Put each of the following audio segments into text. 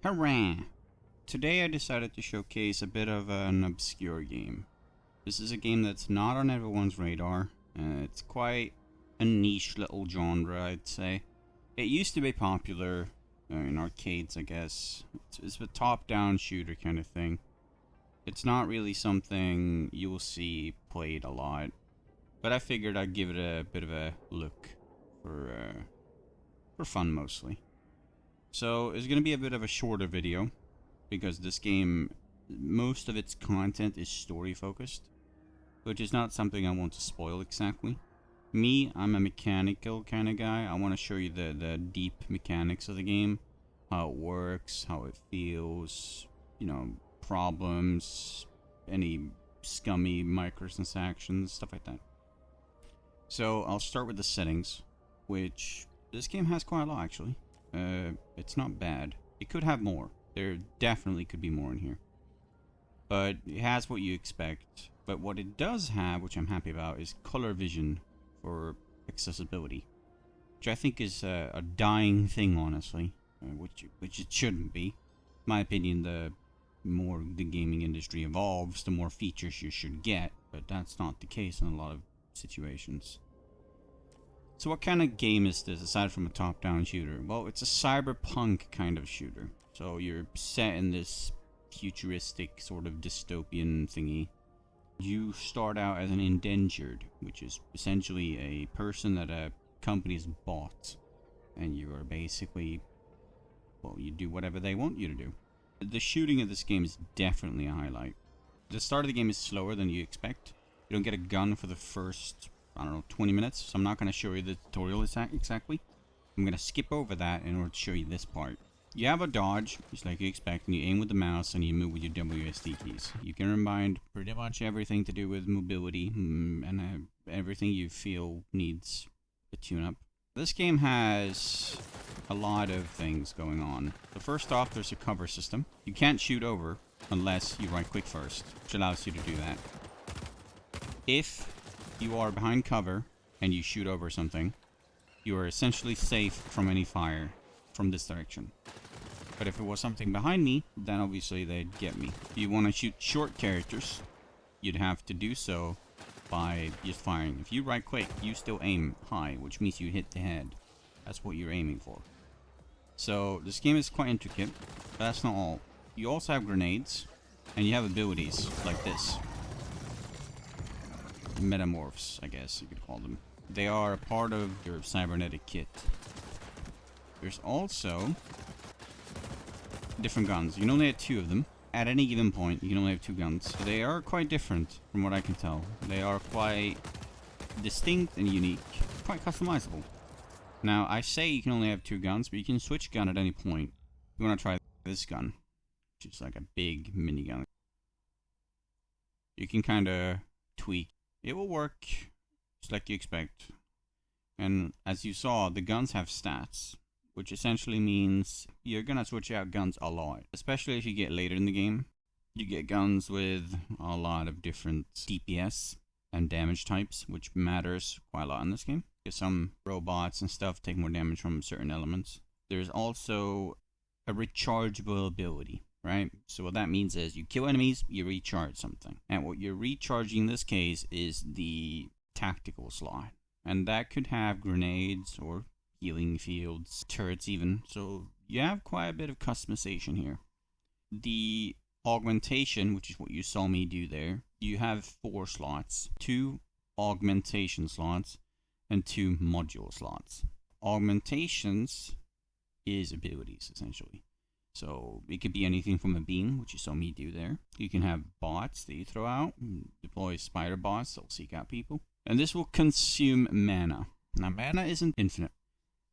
Hooray! Today I decided to showcase a bit of an obscure game. This is a game that's not on everyone's radar. It's quite a niche little genre, I'd say. It used to be popular in arcades, I guess. It's a top-down shooter kind of thing. It's not really something you will see played a lot, but I figured I'd give it a bit of a look for fun mostly. So it's going to be a bit of a shorter video because this game, most of its content is story focused, which is not something I want to spoil exactly. Me, I'm a mechanical kind of guy. I want to show you the deep mechanics of the game, how it works, how it feels, problems, any scummy microtransactions, stuff like that. So I'll start with the settings, which this game has quite a lot actually. It's not bad. It could have more. There definitely could be more in here. But it has what you expect. But what it does have, which I'm happy about, is color vision for accessibility, which I think is a dying thing, honestly, which it shouldn't be. In my opinion, the more the gaming industry evolves, the more features you should get, but that's not the case in a lot of situations. So what kind of game is this, aside from a top-down shooter? Well, it's a cyberpunk kind of shooter. So you're set in this futuristic sort of dystopian thingy. You start out as an indentured, which is essentially a person that a company's bought. And you are basically, you do whatever they want you to do. The shooting of this game is definitely a highlight. The start of the game is slower than you expect. You don't get a gun for the first, 20 minutes. So I'm not going to show you the tutorial exactly. I'm going to skip over that in order to show you this part. You have a dodge, just like you expect, and you aim with the mouse and you move with your WSD keys. You can remind pretty much everything to do with mobility and everything you feel needs a tune-up. This game has a lot of things going on. So first off, there's a cover system. You can't shoot over unless you right-click first, which allows you to do that. If you are behind cover and you shoot over something, you are essentially safe from any fire from this direction. But if it was something behind me, then obviously they'd get me. If you want to shoot short characters, you'd have to do so by just firing. If you right click, you still aim high, which means you hit the head. That's what you're aiming for. So this game is quite intricate, but that's not all. You also have grenades, and you have abilities like this. Metamorphs, I guess you could call them. They are a part of your cybernetic kit. There's also different guns. You can only have 2 of them. At any given point, you can only have 2 guns. So they are quite different from what I can tell. They are quite distinct and unique. Quite customizable. Now, I say you can only have 2 guns, but you can switch gun at any point. You want to try this gun, which is like a big minigun. You can kind of tweak. It will work just like you expect. And as you saw, the guns have stats, which essentially means you're gonna switch out guns a lot, especially if you get later in the game. You get guns with a lot of different DPS and damage types, which matters quite a lot in this game, because some robots and stuff take more damage from certain elements. There's also a rechargeable ability, right? So what that means is you kill enemies, you recharge something. And what you're recharging in this case is the tactical slot. And that could have grenades or healing fields, turrets even. So you have quite a bit of customization here. The augmentation, which is what you saw me do there, you have 4 slots. 2 augmentation slots and 2 module slots. Augmentations is abilities, essentially. So it could be anything from a beam, which you saw me do there. You can have bots that you throw out, deploy spider bots that will seek out people. And this will consume mana. Now, mana isn't infinite.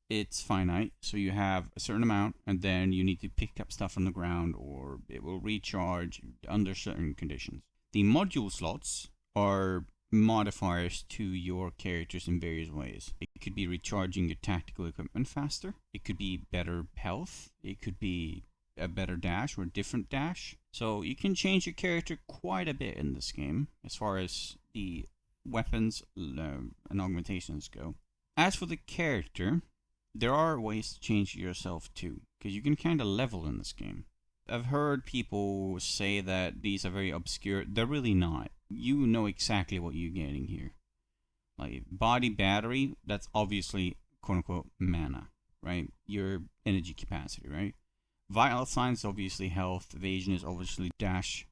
It's finite, so you have a certain amount, and then you need to pick up stuff on the ground, or it will recharge under certain conditions. The module slots are modifiers to your characters in various ways. It could be recharging your tactical equipment faster. It could be better health. It could be a better dash or a different dash. So you can change your character quite a bit in this game as far as the weapons and augmentations go. As for the character, there are ways to change yourself too, because you can kind of level in this game. I've heard people say that these are very obscure. They're really not. You know exactly what you're getting here. Like body battery, that's obviously quote unquote mana, right? Your energy capacity, right? Vital signs, obviously health. Evasion is obviously dash,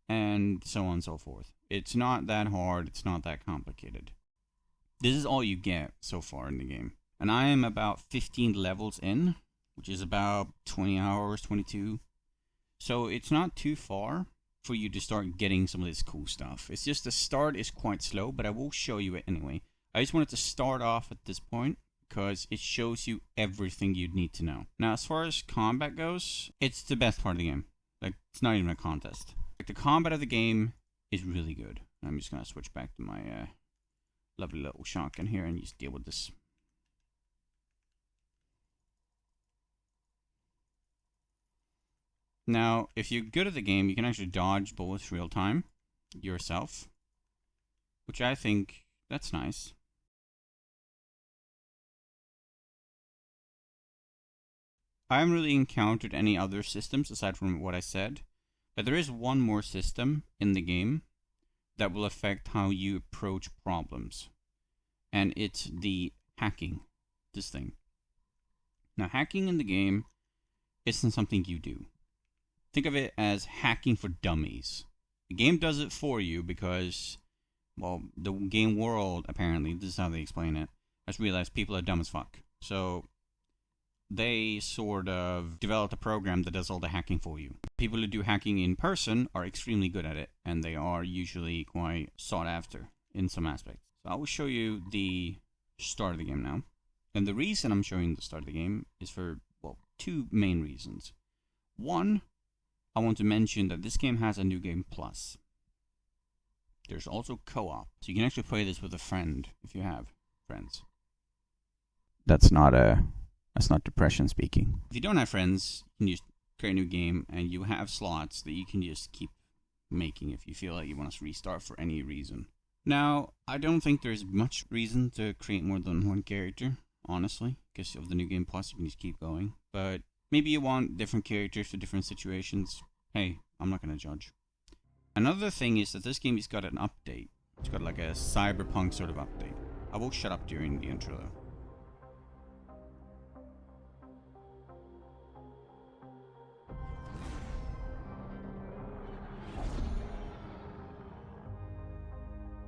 and so on and so forth. It's not that hard. It's not that complicated. This is all you get so far in the game. And I am about 15 levels in, which is about 20 hours, 22. So it's not too far for you to start getting some of this cool stuff. It's just the start is quite slow, but I will show you it anyway. I just wanted to start off at this point because it shows you everything you'd need to know. Now, as far as combat goes, it's the best part of the game. Like, it's not even a contest. Like, the combat of the game is really good. I'm just gonna switch back to my lovely little shotgun here and just deal with this. Now, if you're good at the game, you can actually dodge bullets real time yourself, which I think that's nice. I haven't really encountered any other systems aside from what I said, but there is one more system in the game that will affect how you approach problems, and it's the hacking, this thing. Now, hacking in the game isn't something you do. Think of it as hacking for dummies. The game does it for you because, well, the game world, apparently, this is how they explain it, has realized people are dumb as fuck. So they sort of developed a program that does all the hacking for you. People who do hacking in person are extremely good at it, and they are usually quite sought after in some aspects. So I will show you the start of the game now. And the reason I'm showing the start of the game is for, well, two main reasons. One, I want to mention that this game has a new game plus. There's also co-op, so you can actually play this with a friend if you have friends. That's not depression speaking. If you don't have friends, you can just create a new game, and you have slots that you can just keep making if you feel like you want to restart for any reason. Now, I don't think there's much reason to create more than one character, honestly, because of the new game plus, you can just keep going. But maybe you want different characters for different situations. Hey, I'm not going to judge. Another thing is that this game has got an update. It's got like a cyberpunk sort of update. I will shut up during the intro though.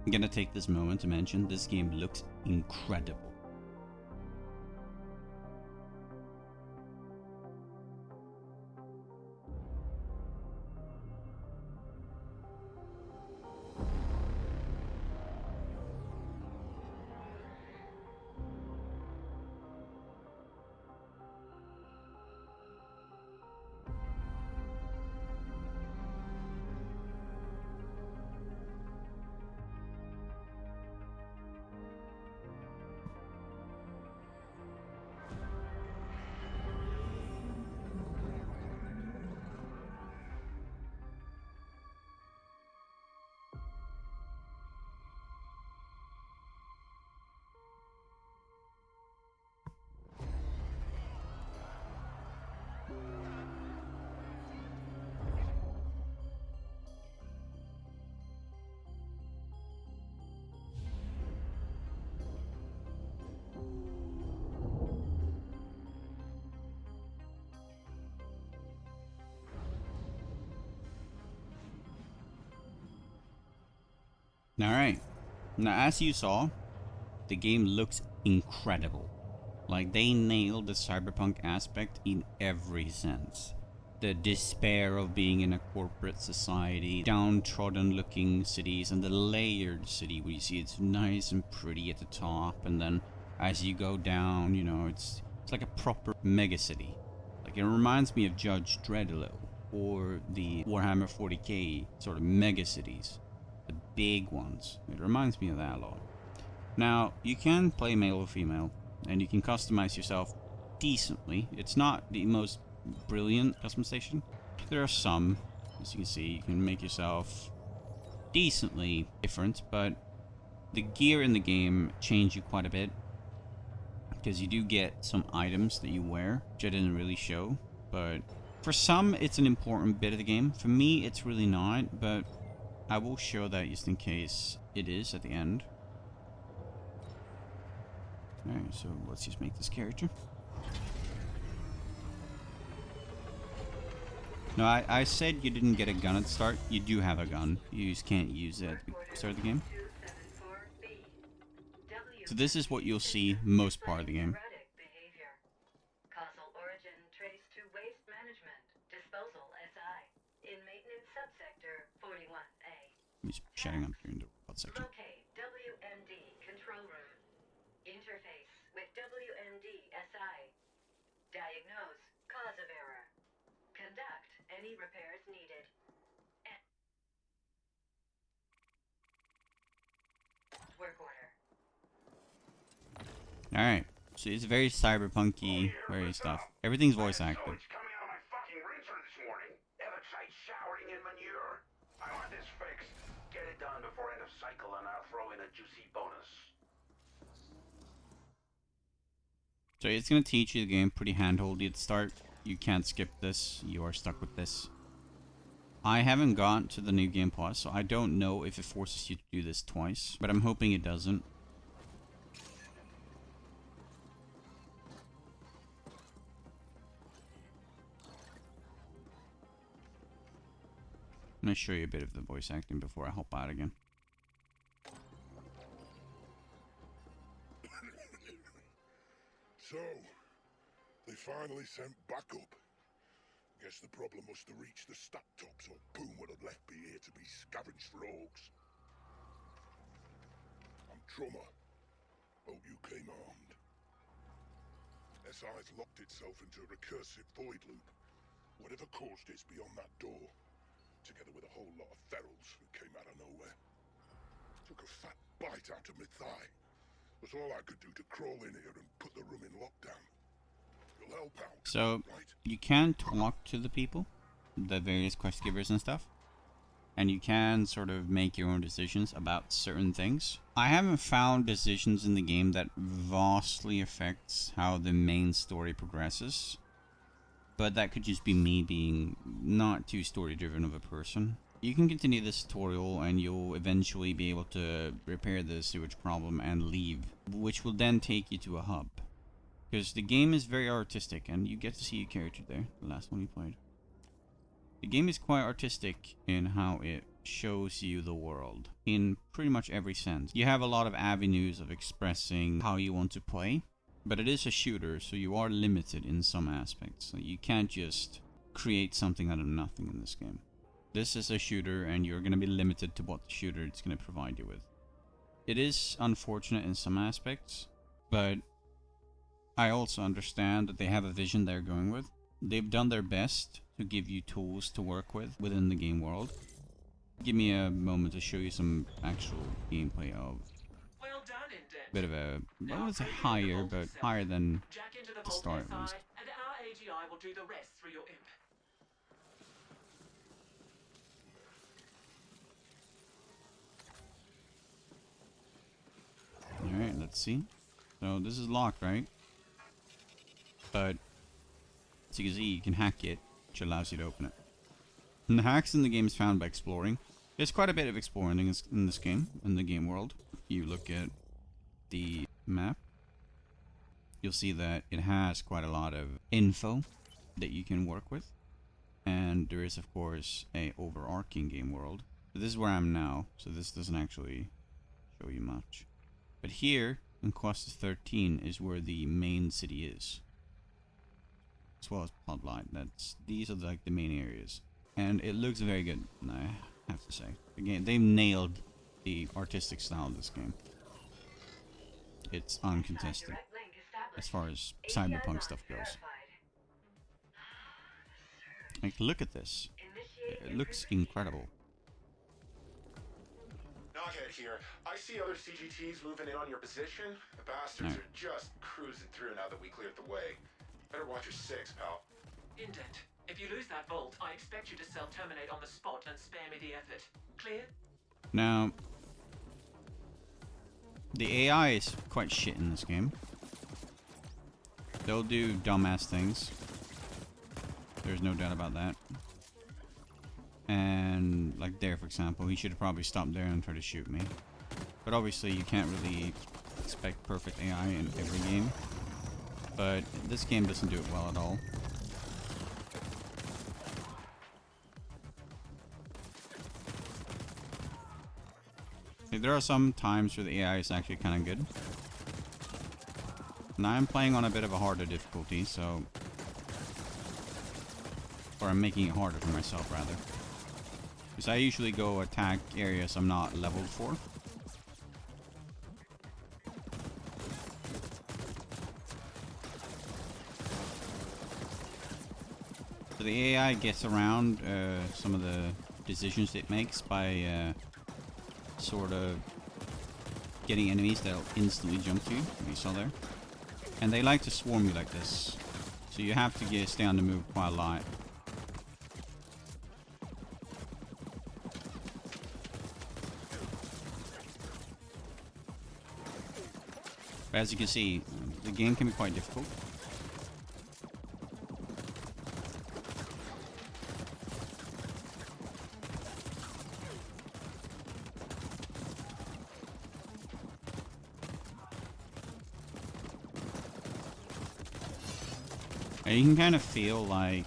I'm gonna take this moment to mention this game looks incredible. Alright, now as you saw, the game looks incredible. Like, they nailed the cyberpunk aspect in every sense. The despair of being in a corporate society, downtrodden looking cities, and the layered city where you see it's nice and pretty at the top, and then as you go down, you know, it's like a proper mega city. Like, it reminds me of Judge Dredd a little, or the Warhammer 40k sort of mega cities. The big ones. It reminds me of that a lot. Now, you can play male or female, and you can customize yourself decently. It's not the most brilliant customization. There are some, as you can see, you can make yourself decently different, but the gear in the game change you quite a bit. because you do get some items that you wear, which I didn't really show. But for some, it's an important bit of the game. For me, it's really not, but I will show that just in case it is at the end. Alright, so let's just make this character. No, I said you didn't get a gun at the start. You do have a gun. You just can't use it at the start of the game. So this is what you'll see most part of the game. Causal origin traced to waste management, disposal SI, in maintenance subsector 41A. He's shutting up during the robot section. Locate WMD control room. Interface with WMD SI. Diagnose cause of error. Conduct any repairs needed. Work order. Alright, so it's very cyberpunky, very stuff. Everything's voice acted. Coming out of my fucking rinser this morning. Ever-tight showering in manure. I want this fixed. Get it done before end of cycle and I'll throw in a juicy bonus. So it's going to teach you the game pretty handholdy at the start. You can't skip this. You are stuck with this. I haven't gotten to the New Game Plus, so I don't know if it forces you to do this twice. But I'm hoping it doesn't. I'm going to show you a bit of the voice acting before I hop out again. So, they finally sent backup. Guess the problem must have reached the stack tops, or Boom would have left me here to be scavenged for orcs. I'm Trummer. Hope you came armed. SI's locked itself into a recursive void loop. Whatever caused it's beyond that door, together with a whole lot of ferals who came out of nowhere. Took a fat bite out of my thigh. Was all I could do to crawl in here and put the room in lockdown. You'll help out, So, right? you can talk to the people, the various quest givers and stuff. And you can sort of make your own decisions about certain things. I haven't found decisions in the game that vastly affects how the main story progresses. But that could just be me being not too story driven of a person. You can continue this tutorial and you'll eventually be able to repair the sewage problem and leave, which will then take you to a hub. Because the game is very artistic and you get to see a character there, the last one you played. The game is quite artistic in how it shows you the world, in pretty much every sense. You have a lot of avenues of expressing how you want to play, but it is a shooter, so you are limited in some aspects. So you can't just create something out of nothing in this game. This is a shooter and you're going to be limited to what the shooter is going to provide you with. It is unfortunate in some aspects, but I also understand that they have a vision they're going with. They've done their best to give you tools to work with within the game world. Give me a moment to show you some actual gameplay of Well done, Indent. bit of a, well, it's higher, but higher than Jack into the the vault start SI, at least. and our AGI will do the rest through your imp. Alright, let's see. So this is locked, right? But as you can see, you can hack it, which allows you to open it. And the hacks in the game is found by exploring. There's quite a bit of exploring in this game, in the game world. If you look at the map, you'll see that it has quite a lot of info that you can work with. And there is, of course, a overarching game world. But this is where I am now, so this doesn't actually show you much. But here, in Cluster 13, is where the main city is. As well as Plotlight. These are like the main areas. And it looks very good, I have to say. Again, they've nailed the artistic style of this game. It's uncontested as far as cyberpunk stuff goes. Like, look at this. It looks incredible. Knockhead here. I see other CGTs moving in on your position. The bastards are just cruising through now that we cleared the way. Better watch your six, pal. Indent, if you lose that vault, I expect you to self-terminate on the spot and spare me the effort. Clear? Now, the AI is quite shit in this game. They'll do dumbass things. There's no doubt about that. And like there, for example, he should have probably stopped there and tried to shoot me. But obviously you can't really expect perfect AI in every game. But this game doesn't do it well at all. Like, there are some times where the AI is actually kind of good. And I'm playing on a bit of a harder difficulty, so... Or I'm making it harder for myself, rather. Because I usually go attack areas I'm not leveled for. So the AI gets around some of the decisions it makes by sort of getting enemies that'll instantly jump to you, like you saw there. And they like to swarm you like this. So you have to stay on the move quite a lot. But as you can see, the game can be quite difficult. And you can kind of feel like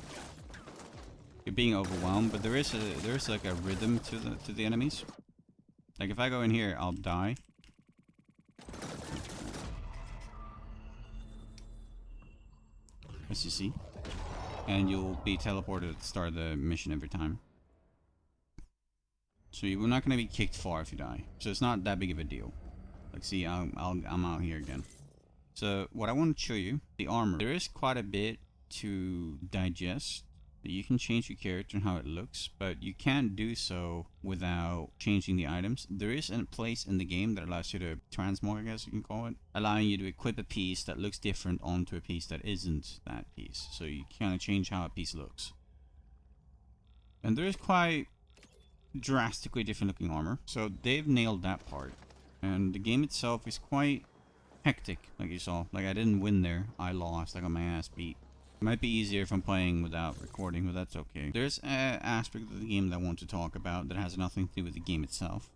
you're being overwhelmed, but there's like a rhythm to the enemies. Like if I go in here, I'll die. As you see. And you'll be teleported at the start of the mission every time. So you're not going to be kicked far if you die. So it's not that big of a deal. Like see, I'm out here again. So what I want to show you, the armor. There is quite a bit to digest. You can change your character and how it looks, but you can't do so without changing the items. There is a place in the game that allows you to transmog, I guess you can call it, allowing you to equip a piece that looks different onto a piece that isn't that piece. So you kind of change how a piece looks. And there is quite drastically different looking armor. So they've nailed that part. And the game itself is quite hectic, like you saw. Like I didn't win there, I lost. I got my ass beat. It might be easier if I'm playing without recording, but that's okay. There's an aspect of the game that I want to talk about that has nothing to do with the game itself.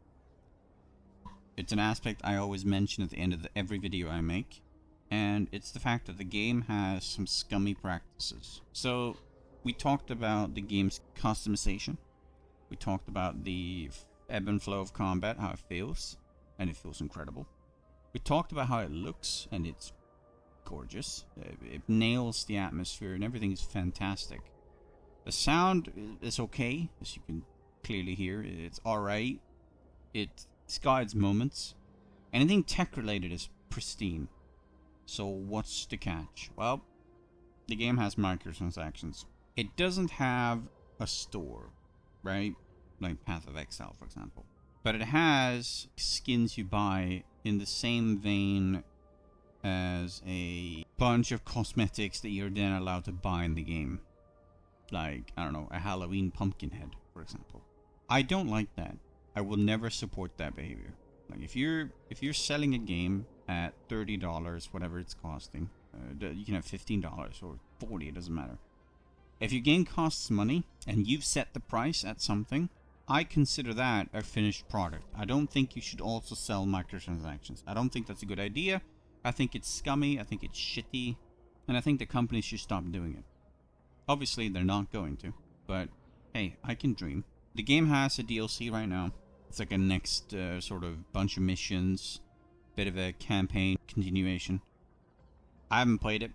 It's an aspect I always mention at the end of every video I make, and it's the fact that the game has some scummy practices. So, we talked about the game's customization. We talked about the ebb and flow of combat, how it feels, and it feels incredible. We talked about how it looks, and it's gorgeous. It nails the atmosphere and everything is fantastic. The sound is okay, as you can clearly hear. It's alright. It's got its moments. Anything tech related is pristine. So what's the catch? Well, the game has microtransactions. It doesn't have a store, right? Like Path of Exile, for example. But it has skins you buy in the same vein as a bunch of cosmetics that you're then allowed to buy in the game. Like, I don't know, a Halloween pumpkin head, for example. I don't like that. I will never support that behavior. Like, if you're selling a game at $30, whatever it's costing, you can have $15 or $40, it doesn't matter. If your game costs money, and you've set the price at something, I consider that a finished product. I don't think you should also sell microtransactions. I don't think that's a good idea. I think it's scummy, I think it's shitty, and I think the companies should stop doing it. Obviously, they're not going to, but hey, I can dream. The game has a DLC right now. It's like a next sort of bunch of missions, bit of a campaign continuation. I haven't played it.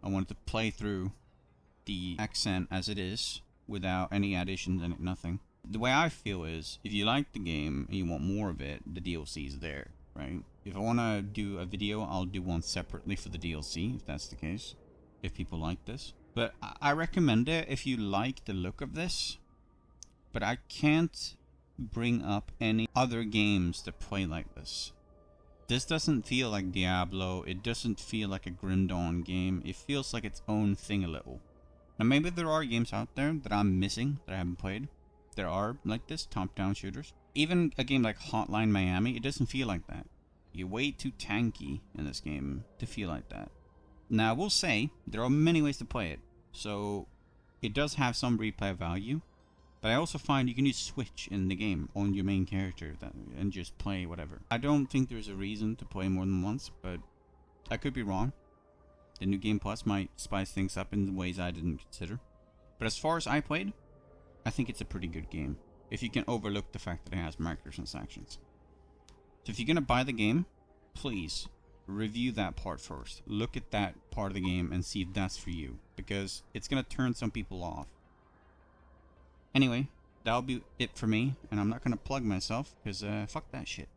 I wanted to play through the Ascent as it is, without any additions in it, nothing. The way I feel is, if you like the game and you want more of it, the DLC is there, right? If I want to do a video, I'll do one separately for the DLC, if that's the case. If people like this. But I recommend it if you like the look of this. But I can't bring up any other games that play like this. This doesn't feel like Diablo. It doesn't feel like a Grim Dawn game. It feels like its own thing a little. Now maybe there are games out there that I'm missing, that I haven't played. There are like this, top-down shooters. Even a game like Hotline Miami, it doesn't feel like that. You're way too tanky in this game to feel like that. Now, I will say, there are many ways to play it. So, it does have some replay value. But I also find you can use Switch in the game on your main character and just play whatever. I don't think there's a reason to play more than once, but I could be wrong. The new Game Plus might spice things up in ways I didn't consider. But as far as I played, I think it's a pretty good game. If you can overlook the fact that it has microtransactions. So if you're going to buy the game, please review that part first. Look at that part of the game and see if that's for you. Because it's going to turn some people off. Anyway, that'll be it for me, and I'm not going to plug myself, because fuck that shit.